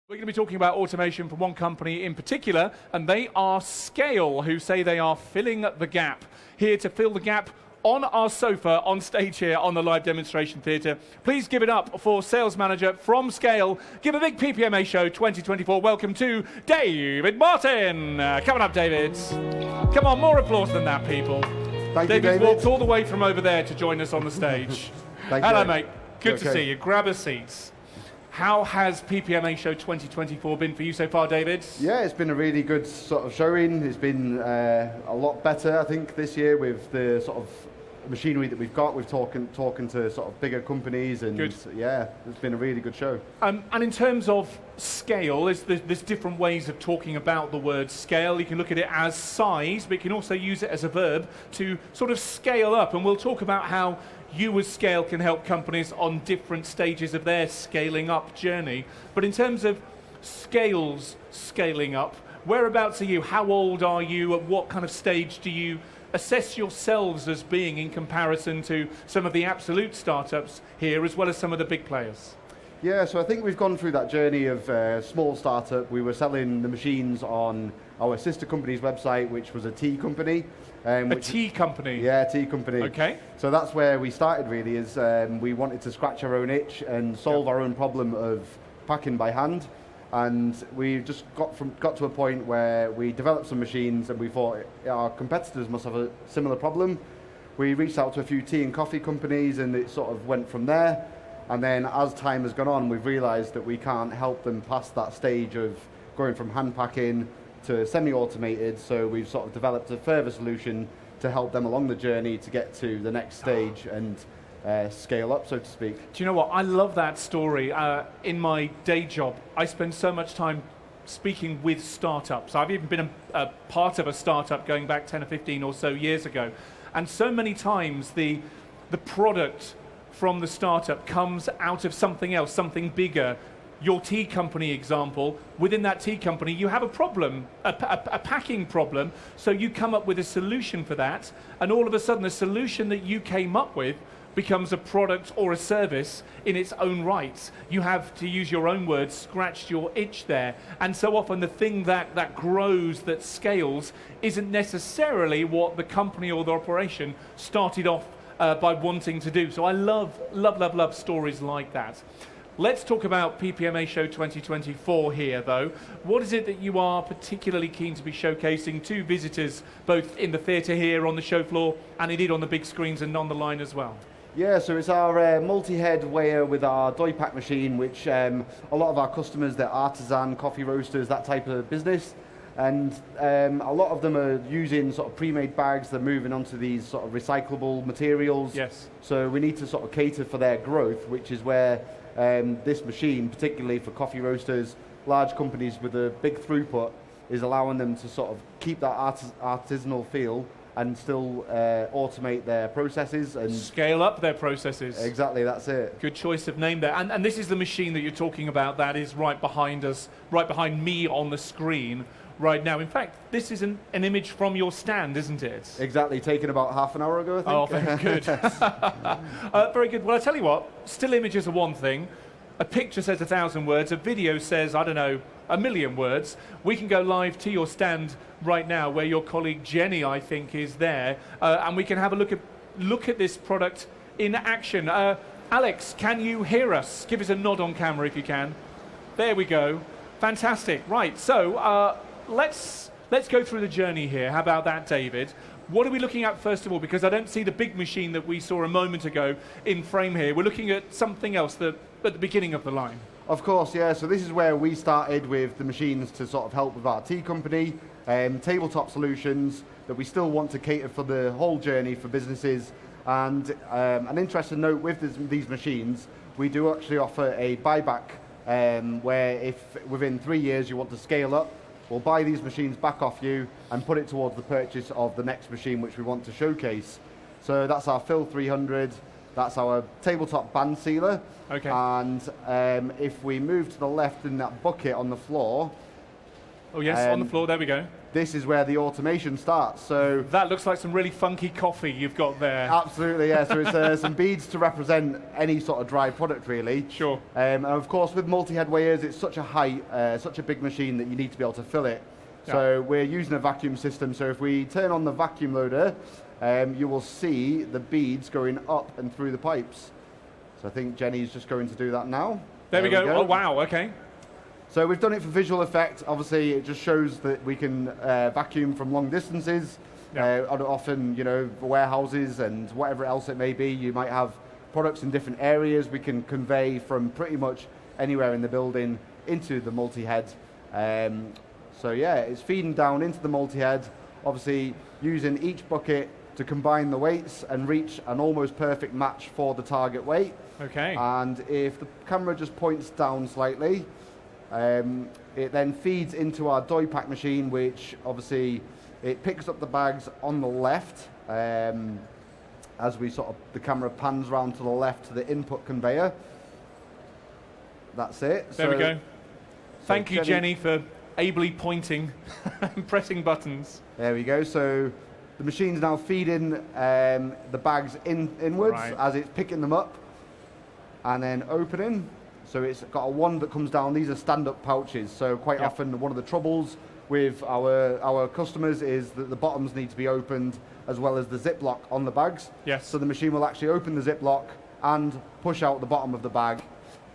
We're going to be talking about automation from one company in particular, and they are Scayl, who say they are filling the gap. Here to fill the gap on our sofa, on stage here on the live demonstration theatre. Please give it up for sales manager from Scayl. Give a big PPMA show 2024. Welcome to David Martin. Come on up, David. Come on, more applause than that, people. Thank you, David David. walked all the way from over there to join us on the stage. Hello, mate. Good to see you. Grab a seat. How has PPMA Show 2024 been for you so far, David? Yeah, it's been a really good sort of showing. It's been a lot better, I think, this year with the sort of machinery that we've got. We've talking to sort of bigger companies, and yeah, it's been a really good show. And in terms of scale, there's different ways of talking about the word scale. You can look at it as size, but you can also use it as a verb to sort of scale up. And we'll talk about how you as Scayl can help companies on different stages of their scaling up journey. But in terms of Scayl's scaling up, whereabouts are you? How old are you? At what kind of stage do you assess yourselves as being in comparison to some of the absolute startups here, as well as some of the big players? Yeah, so I think we've gone through that journey of small startup. We were selling the machines on our sister company's website, which was a tea company. A tea company? Yeah, tea company. Okay. So that's where we started, really, is we wanted to scratch our own itch and solve our own problem of packing by hand. And we just got to a point where we developed some machines, and we thought our competitors must have a similar problem. We reached out to a few tea and coffee companies, and it sort of went from there. And then as time has gone on, we've realized that we can't help them past that stage of going from hand packing to semi-automated, so we've sort of developed a further solution to help them along the journey to get to the next stage and scale up, so to speak. Do you know what? I love that story. In my day job, I spend so much time speaking with startups. I've even been a part of a startup going back 10 or 15 or so years ago. And so many times the product from the startup comes out of something else, something bigger. Your tea company example, within that tea company you have a problem, a packing problem, so you come up with a solution for that, and all of a sudden the solution that you came up with becomes a product or a service in its own right. You have, to use your own words, scratched your itch there. And so often the thing that grows, that scales, isn't necessarily what the company or the operation started off by wanting to do. So I love stories like that. Let's talk about PPMA Show 2024 here, though. What is it that you are particularly keen to be showcasing to visitors, both in the theatre here on the show floor and indeed on the big screens and on the line as well? Yeah, so it's our multi-head weigher with our Doypack machine, which a lot of our customers, they're artisan, coffee roasters, that type of business. And a lot of them are using sort of pre-made bags. They're moving on to these sort of recyclable materials. Yes. So we need to sort of cater for their growth, which is where this machine, particularly for coffee roasters, large companies with a big throughput, is allowing them to sort of keep that artisanal feel and still automate their processes and scale up their processes. Exactly, that's it. Good choice of name there. And this is the machine that you're talking about that is right behind us, right behind me on the screen right now. In fact, this is an image from your stand, isn't it? Exactly, taken about half an hour ago, I think. Oh, very good. Very good. Well, I tell you what, still images are one thing. A picture says 1,000 words. A video says, I don't know, 1,000,000 words. We can go live to your stand right now, where your colleague Jenny, I think, is there, and we can have a look at this product in action. Alex, can you hear us? Give us a nod on camera if you can. There we go. Fantastic. Right. So let's go through the journey here. How about that, David? What are we looking at first of all? Because I don't see the big machine that we saw a moment ago in frame here. We're looking at something else at the beginning of the line. Of course, yeah. So this is where we started with the machines to sort of help with our tea company, tabletop solutions that we still want to cater for the whole journey for businesses. And an interesting note with these machines, we do actually offer a buyback where if within 3 years you want to scale up, we'll buy these machines back off you and put it towards the purchase of the next machine which we want to showcase. So that's our Fill 300, that's our tabletop band sealer. Okay. And if we move to the left in that bucket on the floor. Oh yes, on the floor, there we go. this is where the automation starts. So that looks like some really funky coffee you've got there. absolutely, yeah. So it's some beads to represent any sort of dry product, really. Sure. And of course, with multi-head weighers, it's such a height, such a big machine that you need to be able to fill it. So we're using a vacuum system. So if we turn on the vacuum loader, you will see the beads going up and through the pipes. So I think Jenny's just going to do that now. There we go. Oh, wow, okay. So we've done it for visual effect. Obviously, it just shows that we can vacuum from long distances. Often, you know, warehouses and whatever else it may be, you might have products in different areas. We can convey from pretty much anywhere in the building into the multi-head. So yeah, it's feeding down into the multi-head, obviously using each bucket to combine the weights and reach an almost perfect match for the target weight. Okay. And if the camera just points down slightly, it then feeds into our Doypack machine, which obviously it picks up the bags on the left as we the camera pans round to the left to the input conveyor. That's it. There we go. Thank you, Jenny, for ably pointing and pressing buttons. There we go. So the machine's now feeding the bags inwards as it's picking them up and then opening. So it's got a one that comes down. These are stand-up pouches. So quite often one of the troubles with our customers is that the bottoms need to be opened as well as the ziplock on the bags. Yes. So the machine will actually open the ziplock and push out the bottom of the bag.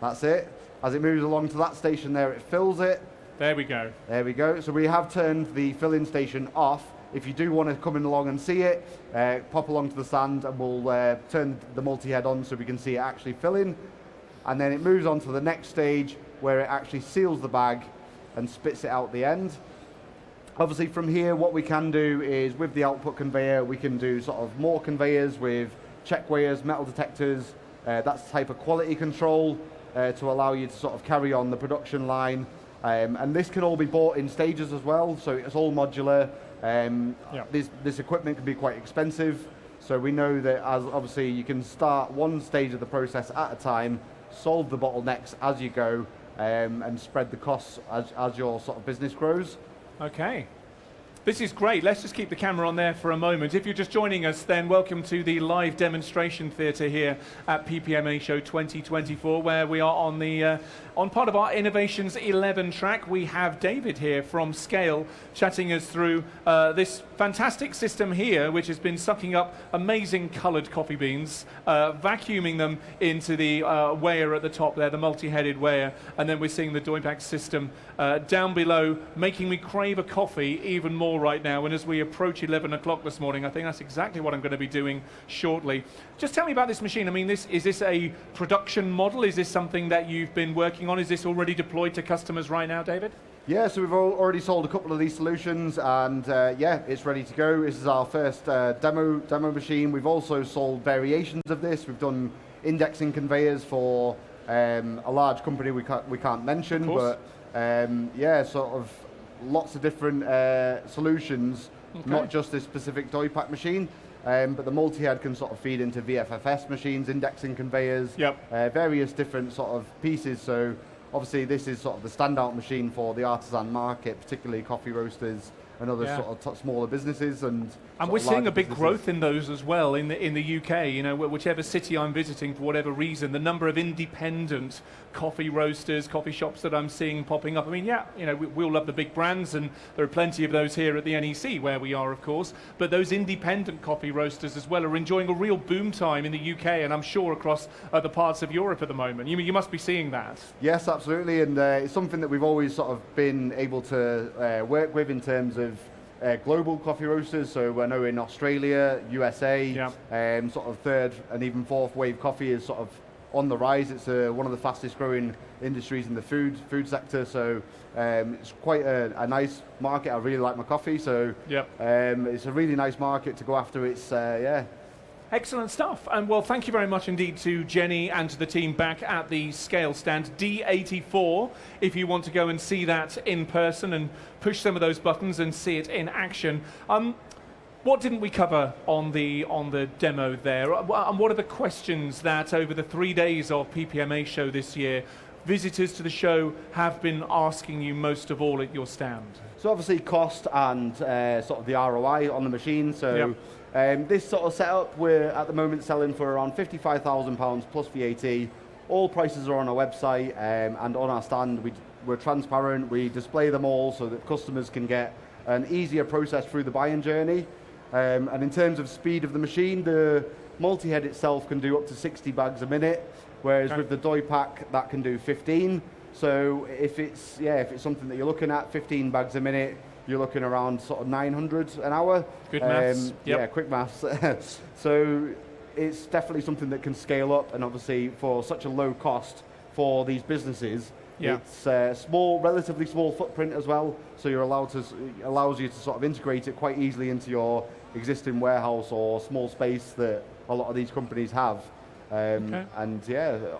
That's it. As it moves along to that station there, it fills it. There we go. There we go. So we have turned the filling station off. If you do want to come in along and see it, pop along to the stand and we'll turn the multi-head on so we can see it actually filling. And then it moves on to the next stage where it actually seals the bag and spits it out the end. Obviously from here, what we can do is with the output conveyor, we can do sort of more conveyors with check weighers, metal detectors. That's the type of quality control to allow you to sort of carry on the production line. And this can all be bought in stages as well, so it's all modular. This equipment can be quite expensive, so we know that as obviously you can start one stage of the process at a time, solve the bottlenecks as you go, and spread the costs as your sort of business grows. Okay. This is great. Let's just keep the camera on there for a moment. If you're just joining us, then welcome to the live demonstration theatre here at PPMA Show 2024, where we are on the on part of our Innovations 11 track. We have David here from Scayl chatting us through this fantastic system here, which has been sucking up amazing coloured coffee beans, vacuuming them into the weigher at the top there, the multi-headed weigher, and then we're seeing the Doypack system down below, making me crave a coffee even more right now. And as we approach 11 o'clock this morning, I think that's exactly what I'm going to be doing shortly. Just tell me about this machine. I mean, is this a production model? Is this something that you've been working on? Is this already deployed to customers right now, David? Yeah, so we've already sold a couple of these solutions, and yeah, it's ready to go. This is our first demo machine. We've also sold variations of this. We've done indexing conveyors for a large company we can't mention, but yeah, sort of lots of different solutions, not just this specific Doypack machine, but the multi-head can sort of feed into VFFS machines, indexing conveyors, various different sort of pieces. So obviously this is sort of the standout machine for the artisan market, particularly coffee roasters and other sort of smaller businesses. And we're seeing a big growth in those as well in the UK. You know, whichever city I'm visiting for whatever reason, the number of independent coffee roasters, coffee shops that I'm seeing popping up. I mean, yeah, you know, we all love the big brands, and there are plenty of those here at the NEC where we are, of course. But those independent coffee roasters as well are enjoying a real boom time in the UK, and I'm sure across other parts of Europe at the moment. You must be seeing that. Yes, absolutely, and it's something that we've always sort of been able to work with in terms of global coffee roasters. So I know in Australia, USA, sort of third and even fourth wave coffee is sort of on the rise. It's one of the fastest growing industries in the food sector. So it's quite a nice market. I really like my coffee. So it's a really nice market to go after. It's Excellent stuff. And well, thank you very much indeed to Jenny and to the team back at the Scayl stand, D84, if you want to go and see that in person and push some of those buttons and see it in action. What didn't we cover on the demo there? And what are the questions that over the 3 days of PPMA show this year visitors to the show have been asking you most of all at your stand? So obviously cost and sort of the ROI on the machine. So this sort of setup, we're at the moment selling for around £55,000 plus VAT. All prices are on our website, and on our stand we're transparent. We display them all so that customers can get an easier process through the buying journey. And in terms of speed of the machine, the multi-head itself can do up to 60 bags a minute, whereas with the Doypack that can do 15. So if it's something that you're looking at, 15 bags a minute, you're looking around sort of 900 an hour. Good maths. Yeah, quick maths. So it's definitely something that can scale up, and obviously for such a low cost for these businesses, it's relatively small footprint as well. So it allows you to sort of integrate it quite easily into your existing warehouse or small space that a lot of these companies have. And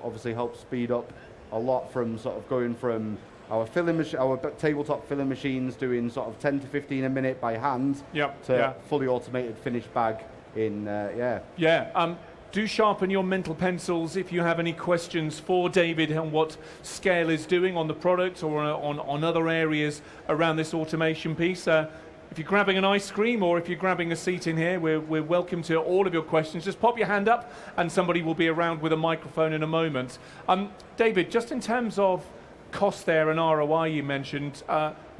obviously helps speed up a lot from sort of going from our tabletop filling machines doing sort of 10 to 15 a minute by hand to fully automated finished bag in do sharpen your mental pencils if you have any questions for David on what Scayl is doing on the product or on other areas around this automation piece. If you're grabbing an ice cream or if you're grabbing a seat in here, we're welcome to all of your questions. Just pop your hand up and somebody will be around with a microphone in a moment. David, just in terms of cost there and ROI you mentioned,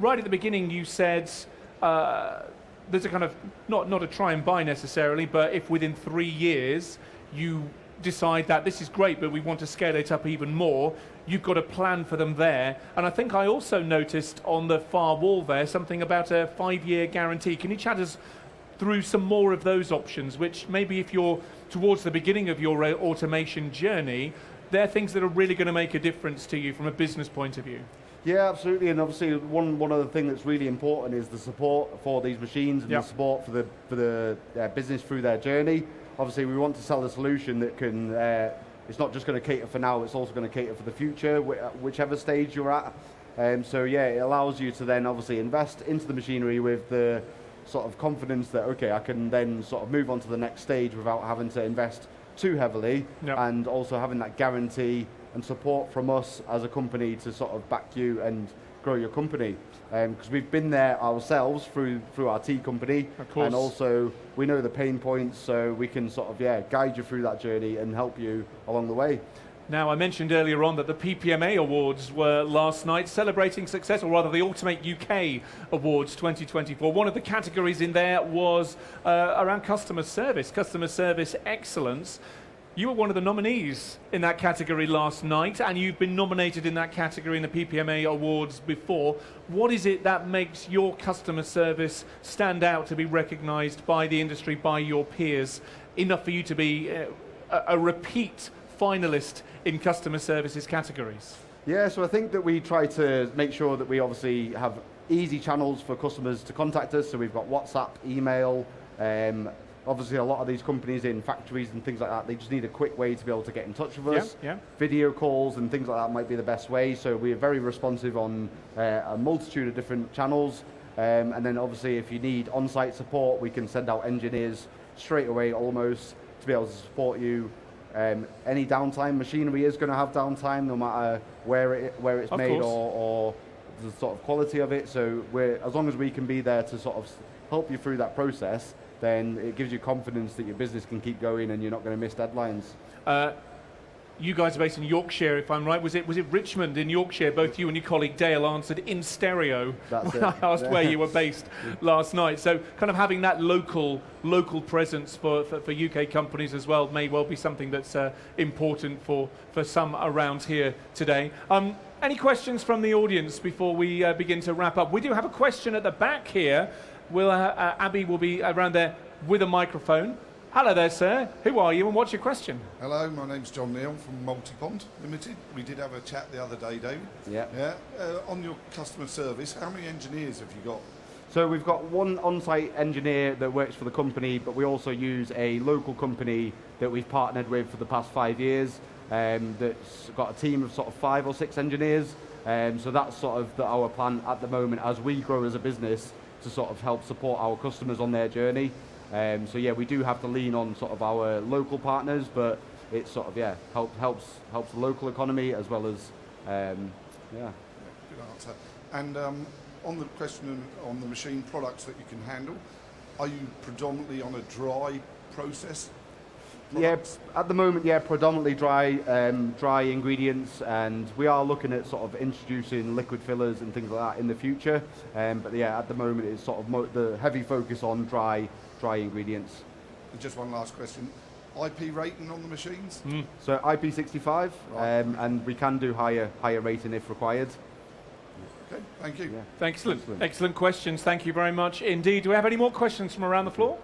right at the beginning you said there's a kind of, not a try and buy necessarily, but if within 3 years you decide that this is great but we want to scale it up even more, you've got a plan for them there. And I think I also noticed on the far wall there something about a 5-year guarantee. Can you chat us through some more of those options, which maybe if you're towards the beginning of your automation journey, they're things that are really going to make a difference to you from a business point of view? Yeah, absolutely. And obviously one other thing that's really important is the support for these machines and the support for the business through their journey. Obviously we want to sell a solution that can, it's not just going to cater for now, it's also going to cater for the future, whichever stage you're at. So it allows you to then obviously invest into the machinery with the sort of confidence that, okay, I can then sort of move on to the next stage without having to invest too heavily, and also having that guarantee and support from us as a company to sort of back you and grow your company. Because we've been there ourselves through our tea company, and also we know the pain points, so we can sort of guide you through that journey and help you along the way. Now, I mentioned earlier on that the PPMA Awards were last night, celebrating success, or rather the Automate UK Awards 2024. One of the categories in there was around customer service excellence. You were one of the nominees in that category last night, and you've been nominated in that category in the PPMA Awards before. What is it that makes your customer service stand out to be recognised by the industry, by your peers, enough for you to be a repeat finalist in customer services categories? Yeah, so I think that we try to make sure that we obviously have easy channels for customers to contact us. So we've got WhatsApp, email, obviously a lot of these companies in factories and things like that, they just need a quick way to be able to get in touch with us. Video calls and things like that might be the best way. So we're very responsive on a multitude of different channels. And then obviously if you need on-site support, we can send out engineers straight away almost to be able to support you. Any downtime, machinery is going to have downtime no matter where it's made or the sort of quality of it. So as long as we can be there to sort of help you through that process, then it gives you confidence that your business can keep going and you're not going to miss deadlines. You guys are based in Yorkshire, if I'm right. Was it Richmond in Yorkshire? Both you and your colleague Dale answered in stereo when I asked where you were based last night. So kind of having that local presence for UK companies as well may well be something that's important for some around here today. Any questions from the audience before we begin to wrap up? We do have a question at the back here. Abby will be around there with a microphone. Hello there, sir. Who are you and what's your question? Hello, my name's John Neal from Multipond Limited. We did have a chat the other day, David. Yeah. On your customer service, how many engineers have you got? So we've got one on-site engineer that works for the company, but we also use a local company that we've partnered with for the past 5 years that's got a team of sort of 5 or 6 engineers. So that's sort of our plan at the moment as we grow as a business to sort of help support our customers on their journey. So yeah, we do have to lean on sort of our local partners, but it sort of helps the local economy as well as Yeah. Good answer. And on the question on the machine products that you can handle, are you predominantly on a dry process? Products? Yeah, at the moment, yeah, predominantly dry ingredients, and we are looking at sort of introducing liquid fillers and things like that in the future. But yeah, at the moment, it's sort of the heavy focus on dry ingredients. And just one last question. IP rating on the machines? So IP65, Right. and we can do higher rating if required. Okay, thank you. Yeah. Excellent questions. Thank you very much indeed. Do we have any more questions from around the floor?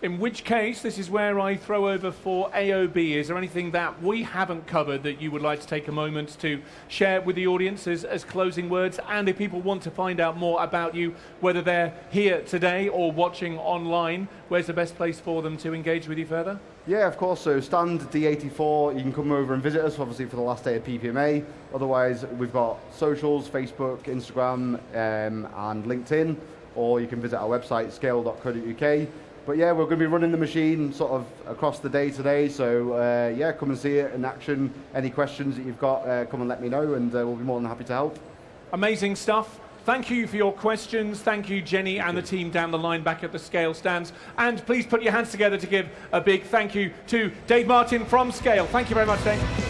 In which case, this is where I throw over for AOB. Is there anything that we haven't covered that you would like to take a moment to share with the audience as closing words? And if people want to find out more about you, whether they're here today or watching online, where's the best place for them to engage with you further? Yeah, of course. So stand D84, you can come over and visit us, obviously, for the last day of PPMA. Otherwise, we've got socials, Facebook, Instagram, and LinkedIn, or you can visit our website, scayl.co.uk. But yeah, we're going to be running the machine sort of across the day today. So yeah, come and see it in action. Any questions that you've got, come and let me know, and we'll be more than happy to help. Amazing stuff. Thank you for your questions. Thank you, Jenny, and the team down the line back at the Scayl stands. And please put your hands together to give a big thank you to Dave Martin from Scayl. Thank you very much, Dave.